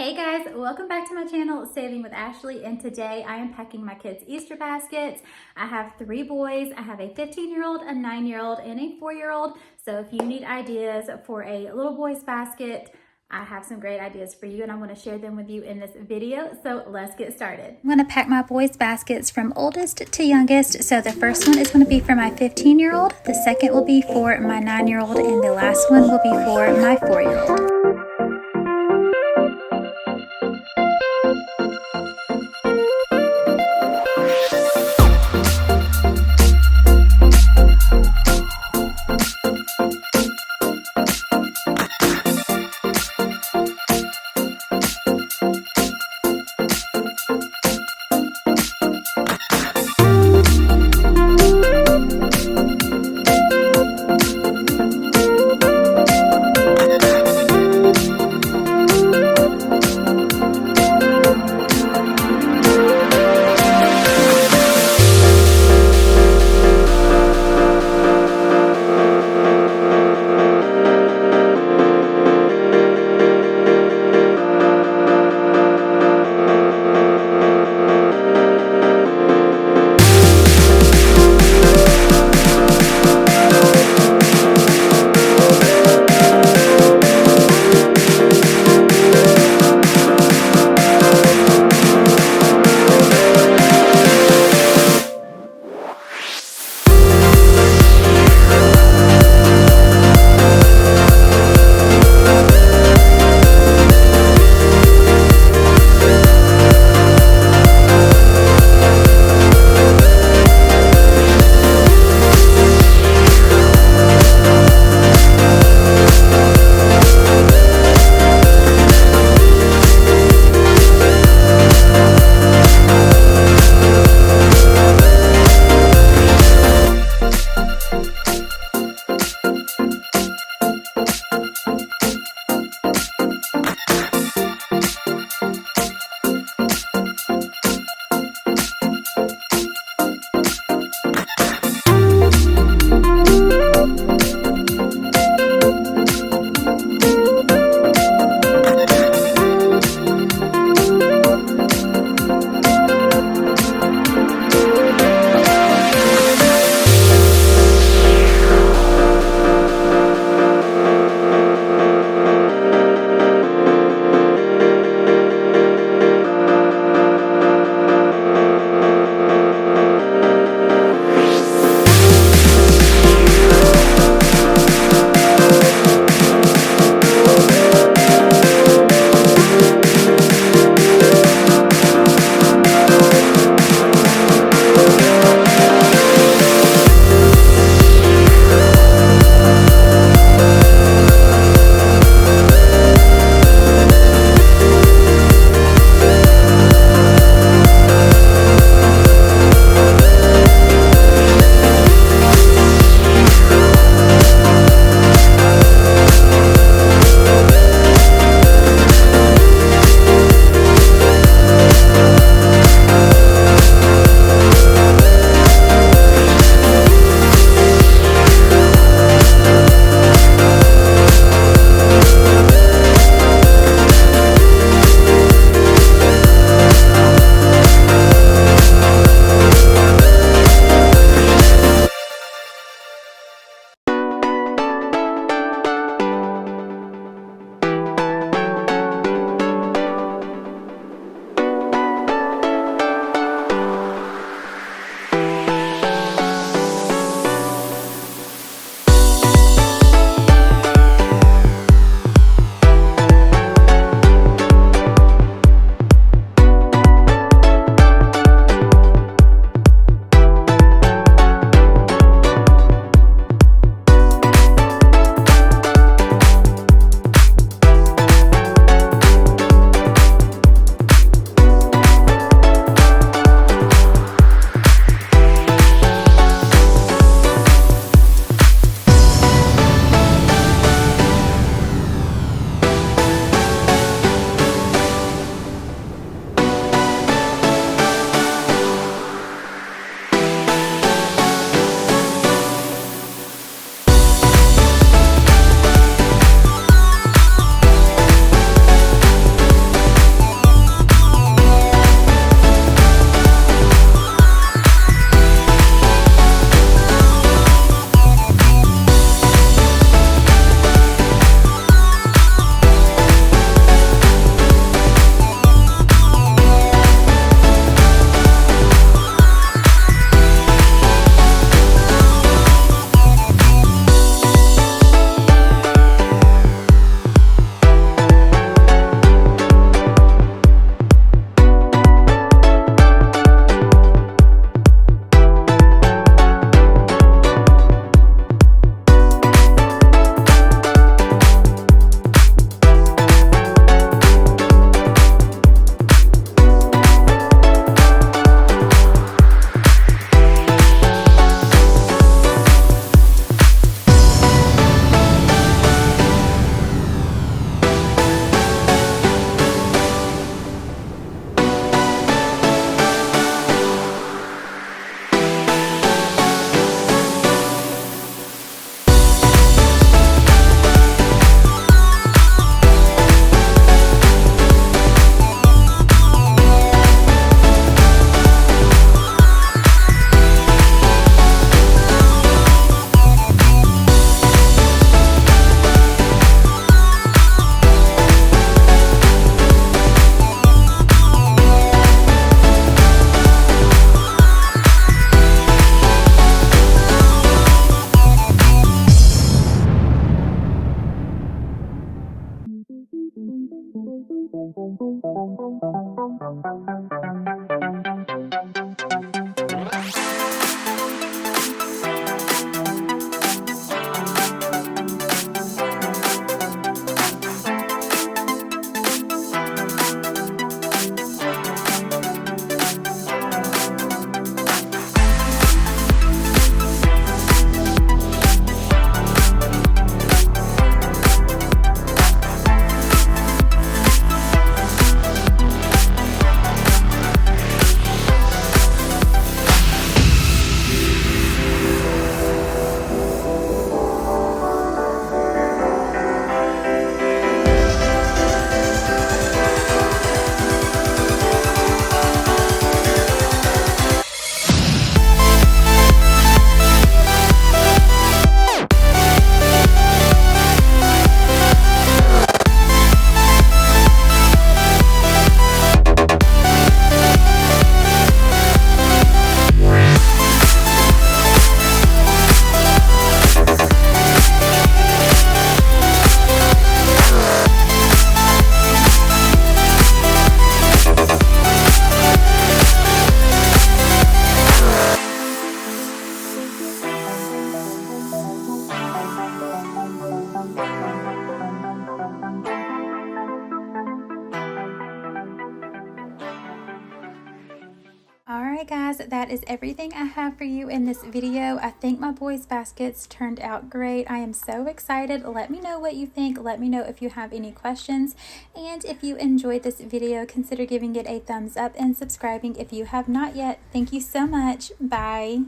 Hey guys, welcome back to my channel, Saving with Ashley, and today I am packing my kids' Easter baskets. I have 3 boys. I have a 15-year-old, a 9-year-old, and a 4-year-old. So if you need ideas for a little boy's basket, I have some great ideas for you and I want to share them with you in this video. So let's get started. I'm going to pack my boys' baskets from oldest to youngest. So the first one is going to be for my 15-year-old, the second will be for my 9-year-old, and the last one will be for my 4-year-old. Alright guys, that is everything I have for you in this video. I think my boys' baskets turned out great. I am so excited. Let me know what you think. Let me know if you have any questions. And if you enjoyed this video, consider giving it a thumbs up and subscribing if you have not yet. Thank you so much. Bye.